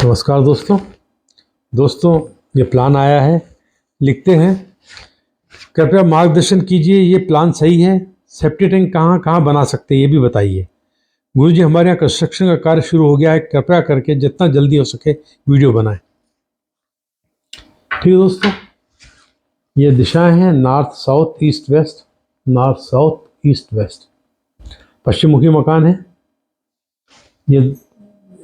नमस्कार दोस्तों ये प्लान आया है, लिखते हैं। कृपया मार्गदर्शन कीजिए, ये प्लान सही है? सेफ्टी टैंक कहाँ कहाँ बना सकते हैं ये भी बताइए। गुरुजी, हमारे यहाँ कंस्ट्रक्शन का कार्य शुरू हो गया है, कृपया करके जितना जल्दी हो सके वीडियो बनाएं। ठीक है दोस्तों, ये दिशाएं हैं north south east west, north south east west. पश्चिम मुखी मकान है।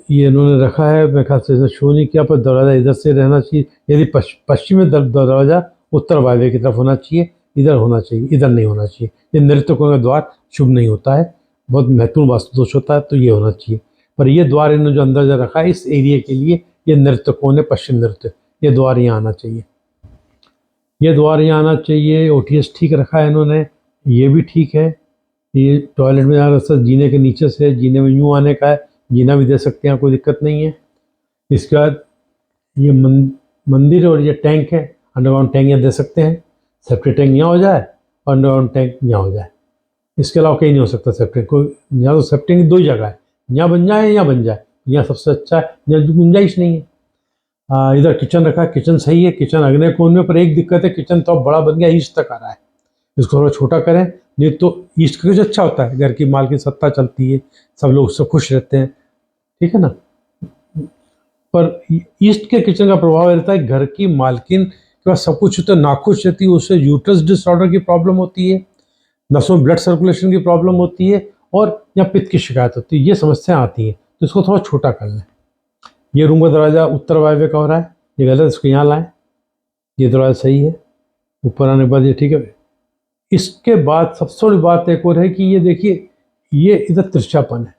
ये इन्होंने रखा है, मेरे ख्याल से शो नहीं किया, पर दरवाज़ा इधर से रहना चाहिए। यदि पश्चिम में दरवाज़ा उत्तर वायव्य की तरफ होना चाहिए, इधर होना चाहिए, इधर नहीं होना चाहिए। ये नृत्यकों का द्वार शुभ नहीं होता है, बहुत महत्वपूर्ण वास्तु दोष होता है, तो ये होना चाहिए। पर ये द्वार इन्होंने जो अंदर जो रखा है इस एरिया के लिए, ये नृत्यकों ने पश्चिम नृत्य, ये द्वार यहाँ आना चाहिए, ये द्वार यहाँ आना चाहिए। OTS ठीक रखा है इन्होंने, ये भी ठीक है। ये टॉयलेट में यहाँ रास्ता जीने के नीचे से, जीने में यूँ आने का है, जीना भी दे सकते हैं, कोई दिक्कत नहीं है। इसके बाद ये मंदिर और ये टैंक है, अंडरग्राउंड टैंक यहाँ दे सकते हैं। सेफ्टी टैंक यहाँ हो जाए और अंडरग्राउंड टैंक यहाँ हो जाए, इसके अलावा कहीं नहीं हो सकता सेफ्टी टैंक। कोई यहाँ तो सेफ्टी टैंक दो ही जगह है, यहाँ बन जाए यहाँ बन जाए, यहाँ सबसे अच्छा है, यहाँ गुंजाइश नहीं है। इधर किचन रखा है, किचन सही है, किचन अग्नि कोण में, पर एक दिक्कत है, किचन तो बड़ा बन गया, ईस्ट तक आ रहा है। इसको थोड़ा छोटा करें, नहीं तो ईस्ट का कुछ अच्छा होता है, घर की मालकिन सत्ता चलती है, सब लोग उससे खुश रहते हैं, ठीक है ना। पर ईस्ट के किचन का प्रभाव रहता है, घर की मालकिन के पास सब कुछ होता है, नाखुश रहती है, उससे यूट्रस डिसऑर्डर की प्रॉब्लम होती है, नसों में ब्लड सर्कुलेशन की प्रॉब्लम होती है, और या पित्त की शिकायत होती है, ये समस्याएं आती हैं। तो इसको थोड़ा छोटा कर लें। ये रूम का दरवाज़ा उत्तर वायव्य का हो रहा है, ये गलत, इसको यहाँ लाएं। ये दरवाज़ा सही है, ऊपर आने के बाद ये ठीक है। इसके बाद सबसे बड़ी बात एक और है कि ये देखिए, ये इधर तिरछापन है,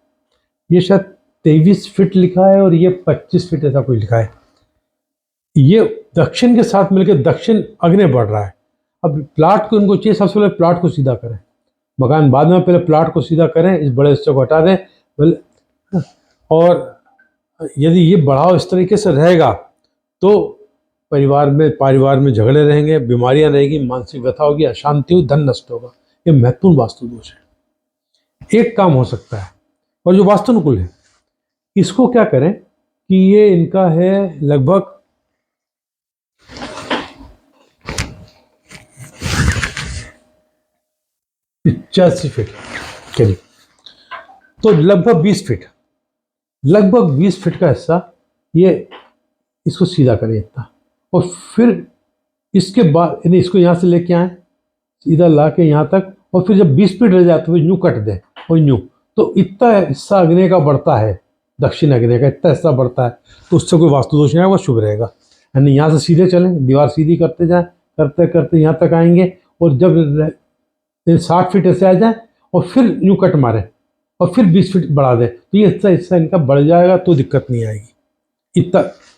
ये शायद 23 फीट लिखा है और ये 25 फीट ऐसा कुछ लिखा है। ये दक्षिण के साथ मिलकर दक्षिण अग्नि बढ़ रहा है। अब प्लाट को इनको चाहिए, सबसे पहले प्लाट को सीधा करें, मकान बाद में, पहले प्लाट को सीधा करें, इस बड़े हिस्से को हटा दें। और यदि ये बढ़ाव इस तरीके से रहेगा तो परिवार में झगड़े रहेंगे, बीमारियां रहेगी, मानसिक व्यथा होगी, अशांति होगी, धन नष्ट होगा। ये महत्वपूर्ण वास्तु दोष है। एक काम हो सकता है, और जो वास्तुनुकूल है, इसको क्या करें कि ये इनका है लगभग 85 फीट करीब, तो लगभग 20 फीट का हिस्सा ये इसको सीधा करें इतना, और फिर इसके बाद इसको यहाँ से लेके आए, सीधा ला के यहाँ तक, और फिर जब 20 फीट रह जाए तो यूँ कट दें, और यूँ, तो इतना हिस्सा अग्नि का बढ़ता है, दक्षिण अग्नि का इतना हिस्सा बढ़ता है, तो उससे कोई वास्तु दोष नहीं आएगा, शुभ रहेगा। यानी यहाँ से सीधे चलें, दीवार सीधी करते जाएं, करते करते यहाँ तक आएंगे, और जब 60 फीट ऐसे आ जाए और फिर यूँ कट मारें और फिर 20 फीट बढ़ा दें, तो ये हिस्सा इनका बढ़ जाएगा, तो दिक्कत नहीं आएगी।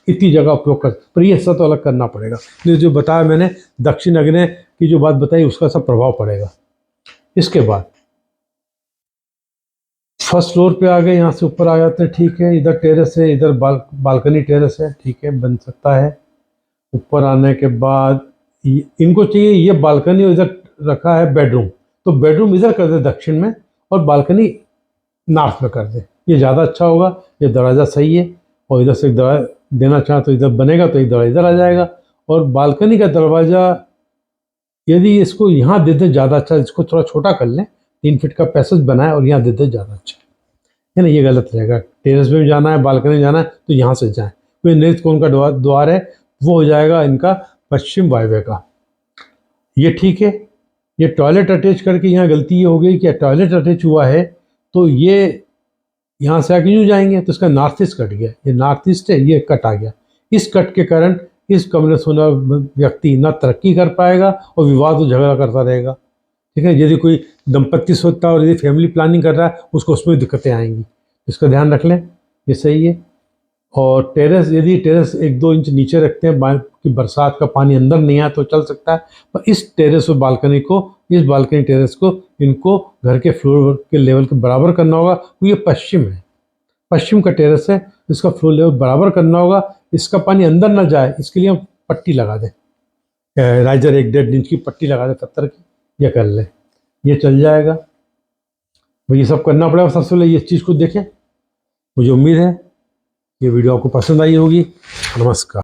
इतनी जगह उपयोग कर, पर ये हिस्सा तो अलग करना पड़ेगा। जो बताया मैंने, दक्षिण अग्नि की जो बात बताई, उसका सब प्रभाव पड़ेगा। इसके बाद फर्स्ट फ्लोर पे आ गए, यहाँ से ऊपर आ जाते हैं, ठीक है। इधर टेरेस है, इधर बालकनी टेरेस है, ठीक है, बन सकता है। ऊपर आने के बाद इनको चाहिए ये बालकनी, और इधर रखा है बेडरूम, तो बेडरूम इधर कर दे दक्षिण में, और बालकनी नॉर्थ में कर दे, ये ज़्यादा अच्छा होगा। ये दरवाज़ा सही है, और इधर से एक दरवाजा देना चाहे तो इधर बनेगा, तो एक दरवाजा इधर आ जाएगा। और बालकनी का दरवाज़ा यदि इसको यहाँ दे दें ज़्यादा अच्छा, इसको थोड़ा छोटा कर लें, 3 फीट का पैसेज बनाए और यहाँ दे दें ज़्यादा अच्छा है ना। ये गलत रहेगा, टेरेस में भी जाना है, बालकनी में जाना है, तो यहाँ से जाएँ। कोई नृत्य कोण का द्वार है, वो हो जाएगा इनका पश्चिम वायव्य का, ये ठीक है। ये टॉयलेट अटैच करके यहाँ गलती ये हो गई कि टॉयलेट अटैच हुआ है, तो ये यहाँ से आके यूँ जाएंगे, तो इसका नॉर्थ ईस्ट कट गया, ये नॉर्थ ईस्ट है, ये कट आ गया। इस कट के कारण इस कमरे से होना व्यक्ति ना तरक्की कर पाएगा और विवाद और झगड़ा करता रहेगा, ठीक है। यदि कोई दंपत्ति सोचता है और यदि फैमिली प्लानिंग कर रहा है, उसको उसमें दिक्कतें आएंगी, इसका ध्यान रख लें, ये सही है। और टेरेस, यदि टेरेस 1-2 इंच नीचे रखते हैं कि बरसात का पानी अंदर नहीं आए तो चल सकता है, पर इस टेरेस और बालकनी को, इस बालकनी टेरेस को, इनको घर के फ्लोर के लेवल के बराबर करना होगा, तो ये पश्चिम है, पश्चिम का टेरेस है, इसका फ्लोर लेवल बराबर करना होगा, इसका पानी अंदर ना जाए, इसके लिए हम पट्टी लगा दें, राइजर 1-1.5 इंच की पट्टी लगा दें पत्थर की, ये कर लें, ये चल जाएगा। ये सब करना पड़ेगा। सबसे पहले ये चीज़ को देखें, मुझे उम्मीद है ये वीडियो आपको पसंद आई होगी। नमस्कार।